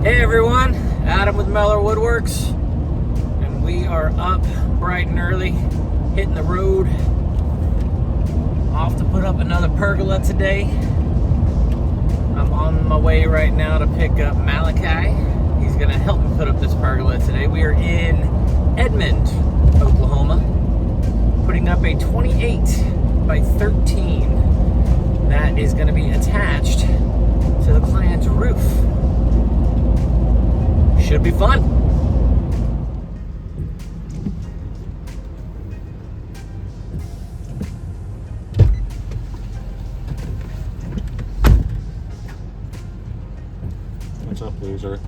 Hey everyone, Adam with Meller Woodworks, and we are up bright and early, hitting the road, off to put up another pergola today. I'm on my way right now to pick up Malachi. He's gonna help me put up this pergola today. We are in Edmond, Oklahoma, putting up a 28 by 13 that is gonna be attached to the client's roof. Should be fun. What's up, loser?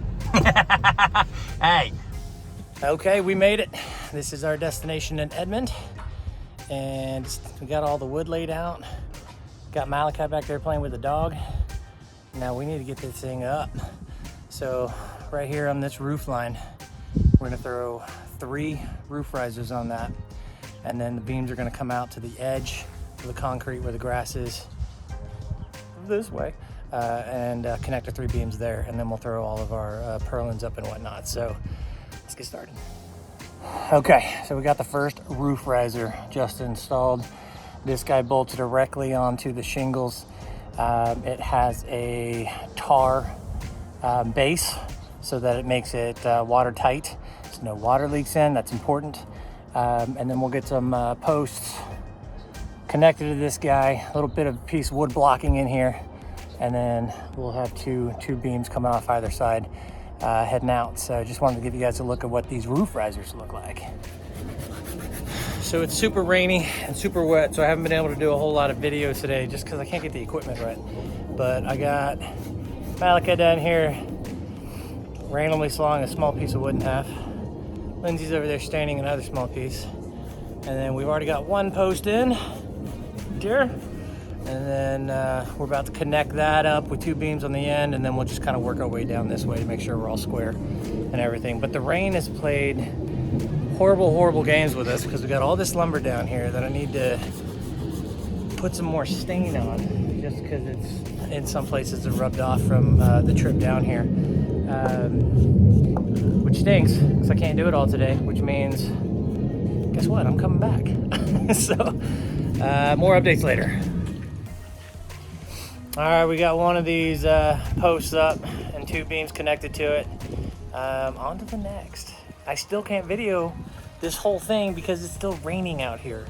Hey. Okay, we made it. This is our destination in Edmond. And we got all the wood laid out. Got Malachi back there playing with the dog. Now we need to get this thing up. So right here on this roof line, we're gonna throw 3 roof risers on that. And then the beams are gonna come out to the edge of the concrete where the grass is this way. And connect the 3 beams there. And then we'll throw all of our purlins up and whatnot. So let's get started. Okay, so we got the first roof riser just installed. This guy bolts directly onto the shingles. It has a tar base so that it makes it watertight, so no water leaks in. That's important. And then we'll get some posts connected to this guy, a little bit of piece of wood blocking in here, and then we'll have two beams coming off either side heading out. So I just wanted to give you guys a look at what these roof risers look like. So it's super rainy and super wet, so I haven't been able to do a whole lot of videos today just because I can't get the equipment right. But I got Malachi down here randomly sawing a small piece of wood in half. Lindsay's over there staining another small piece. And then we've already got 1 post in here. And then we're about to connect that up with 2 beams on the end, and then we'll just kind of work our way down this way to make sure we're all square and everything. But the rain has played horrible games with us because we got all this lumber down here that I need to put some more stain on, just because it's in some places it rubbed off from the trip down here, which stinks because I can't do it all today, which means guess what, I'm coming back. So more updates later. All right, we got one of these posts up and 2 beams connected to it. On to the next. I still can't video this whole thing because it's still raining out here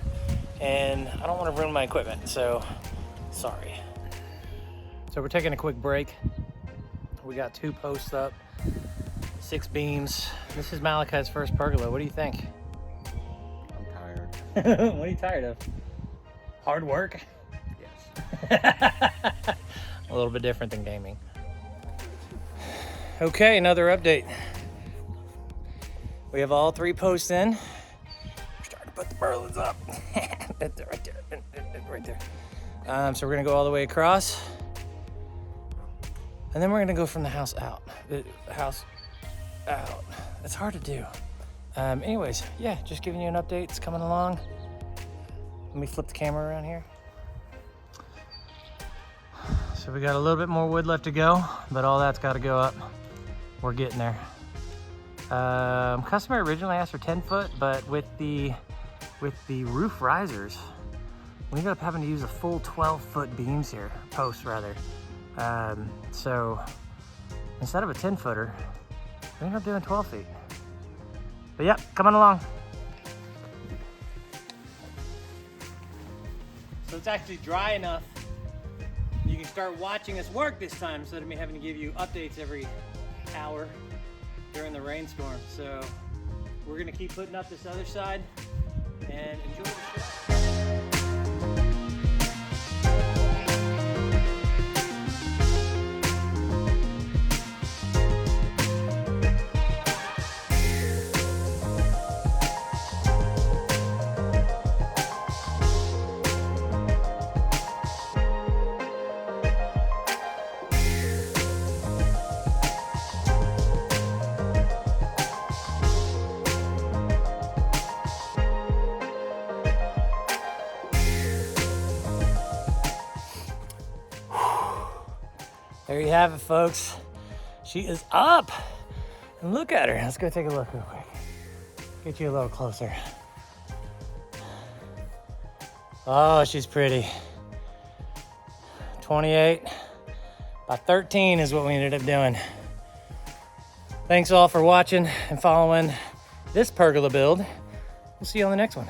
and I don't want to ruin my equipment, so sorry. So we're taking a quick break. We got 2 posts up, 6 beams. This is Malachi's first pergola. What do you think? I'm tired. What are you tired of? Hard work? Yes. A little bit different than gaming. Okay, another update. We have all 3 posts in. We're starting to put the purlins up. Right there. So we're gonna go all the way across. And then we're gonna go from the house out. The house out. It's hard to do. Anyways, yeah, just giving you an update. It's coming along. Let me flip the camera around here. So we got a little bit more wood left to go, but all that's got to go up. We're getting there. Customer originally asked for 10 foot, but with the roof risers, we ended up having to use a full 12-foot beams here, posts rather. So instead of a 10-footer, we ended up doing 12 feet. But yeah, coming along. So it's actually dry enough you can start watching us work this time instead of me having to give you updates every hour during the rainstorm. So we're gonna keep putting up this other side and enjoy the show. There you have it, folks. She is up. And look at her. Let's go take a look real quick. Get you a little closer. Oh, she's pretty. 28 by 13 is what we ended up doing. Thanks all for watching and following this pergola build. We'll see you on the next one.